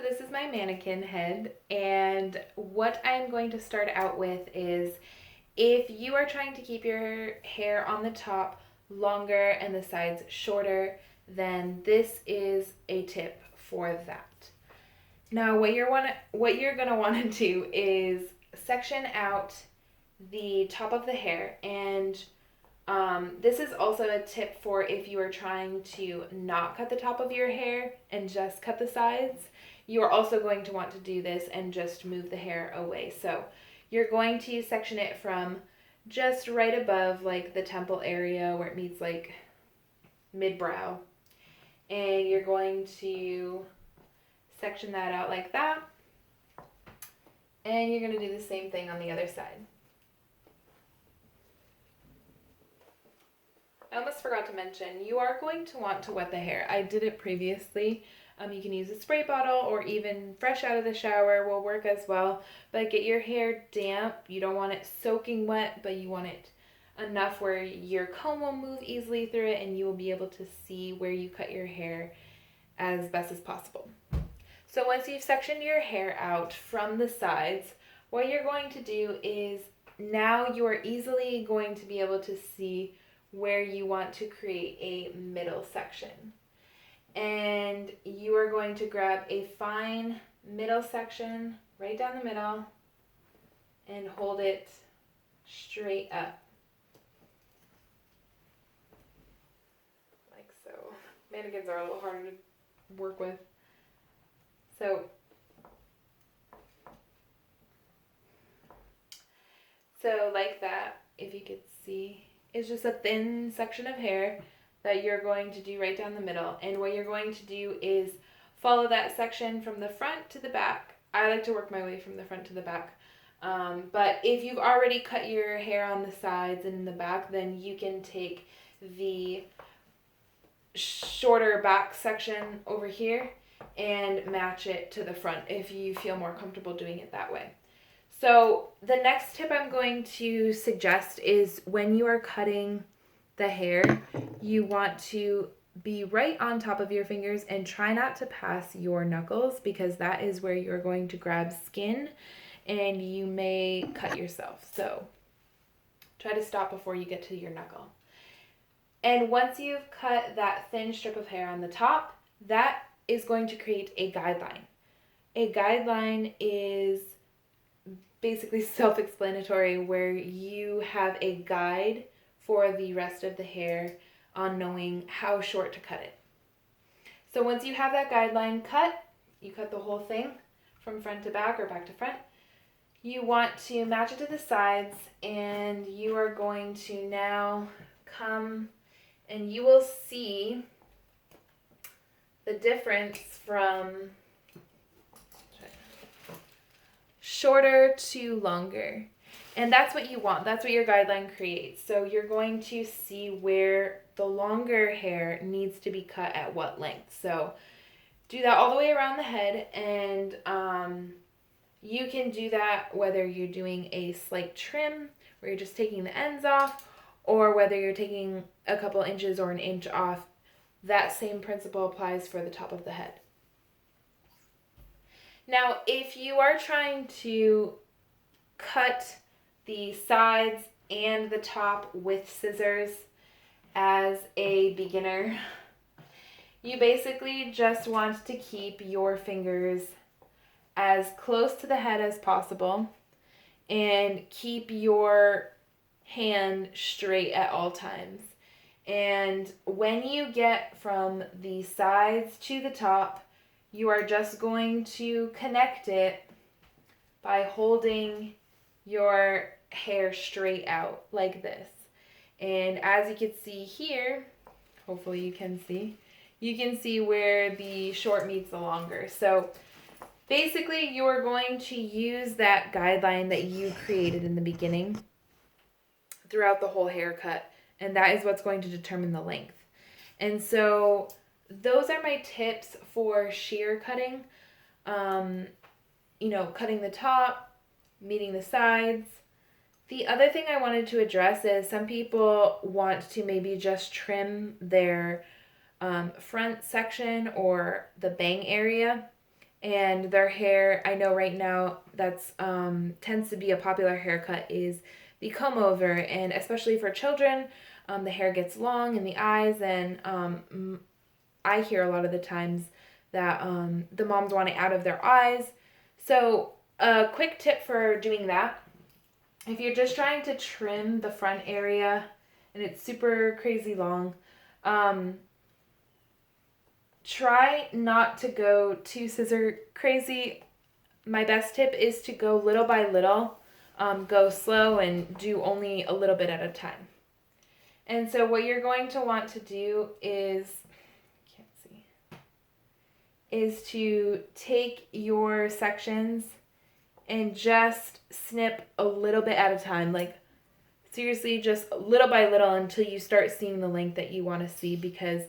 this is my mannequin head, and what I'm going to start out with is if you are trying to keep your hair on the top longer and the sides shorter, then this is a tip for that. Now, what you're gonna want to do is section out the top of the hair, and this is also a tip for if you are trying to not cut the top of your hair and just cut the sides. You are also going to want to do this and just move the hair away. So you're going to section it from just right above like the temple area where it meets like mid-brow. And you're going to section that out like that. And you're going to do the same thing on the other side. I almost forgot to mention, you are going to want to wet the hair. I did it previously. You can use a spray bottle or even fresh out of the shower will work as well. But get your hair damp. You don't want it soaking wet, but you want it enough where your comb will move easily through it and you will be able to see where you cut your hair as best as possible. So once you've sectioned your hair out from the sides, what you're going to do is now you are easily going to be able to see where you want to create a middle section. And you are going to grab a fine middle section right down the middle and hold it straight up. Like so. Mannequins are a little harder to work with. So like that, if you could see, it's just a thin section of hair that you're going to do right down the middle. And what you're going to do is follow that section from the front to the back. I like to work my way from the front to the back. But if you've already cut your hair on the sides and in the back, then you can take the shorter back section over here and match it to the front if you feel more comfortable doing it that way. So the next tip I'm going to suggest is when you are cutting the hair, you want to be right on top of your fingers and try not to pass your knuckles because that is where you're going to grab skin and you may cut yourself. So try to stop before you get to your knuckle. And once you've cut that thin strip of hair on the top, that is going to create a guideline. A guideline is basically self-explanatory where you have a guide for the rest of the hair on knowing how short to cut it. So once you have that guideline cut, you cut the whole thing from front to back or back to front. You want to match it to the sides and you are going to now come and you will see the difference from shorter to longer. And that's what you want. That's what your guideline creates. So you're going to see where the longer hair needs to be cut at what length. So do that all the way around the head, and you can do that whether you're doing a slight trim where you're just taking the ends off, or whether you're taking a couple inches or an inch off. That same principle applies for the top of the head. Now, if you are trying to cut the sides and the top with scissors as a beginner, you basically just want to keep your fingers as close to the head as possible and keep your hand straight at all times. And when you get from the sides to the top, you are just going to connect it by holding your hair straight out like this. And as you can see here, hopefully you can see where the short meets the longer. So basically you're going to use that guideline that you created in the beginning throughout the whole haircut, and that is what's going to determine the length. And so those are my tips for shear cutting. Cutting the top, meeting the sides. The other thing I wanted to address is some people want to maybe just trim their front section or the bang area. and their hair, I know right now that's tends to be a popular haircut is the comb over, and especially for children, the hair gets long in the eyes, and I hear a lot of the times that the moms want it out of their eyes. So a quick tip for doing that, if you're just trying to trim the front area and it's super crazy long, um, try not to go too scissor crazy. My best tip is to go little by little, go slow and do only a little bit at a time. And so what you're going to want to do is, can't see, is to take your sections and just snip a little bit at a time. Like seriously, just little by little until you start seeing the length that you want to see, because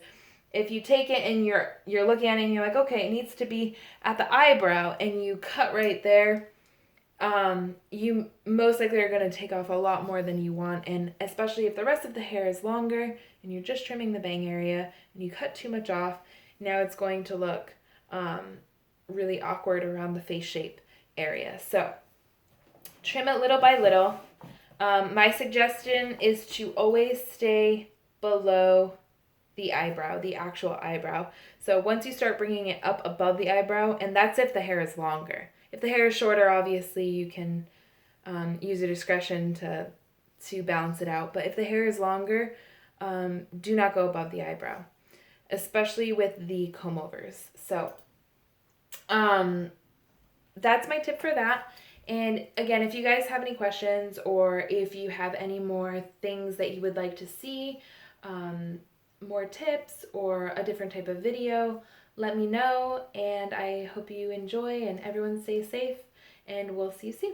if you take it and you're looking at it and you're like, okay, it needs to be at the eyebrow, and you cut right there, you most likely are going to take off a lot more than you want. And especially if the rest of the hair is longer and you're just trimming the bang area and you cut too much off, now it's going to look really awkward around the face shape area. So trim it little by little. My suggestion is to always stay below the eyebrow, the actual eyebrow. So once you start bringing it up above the eyebrow, and that's if the hair is longer. If the hair is shorter, obviously you can use your discretion to balance it out. But if the hair is longer, do not go above the eyebrow, especially with the comb overs. So that's my tip for that. And again, if you guys have any questions, or if you have any more things that you would like to see, more tips or a different type of video, let me know. And I hope you enjoy and everyone stay safe, and we'll see you soon.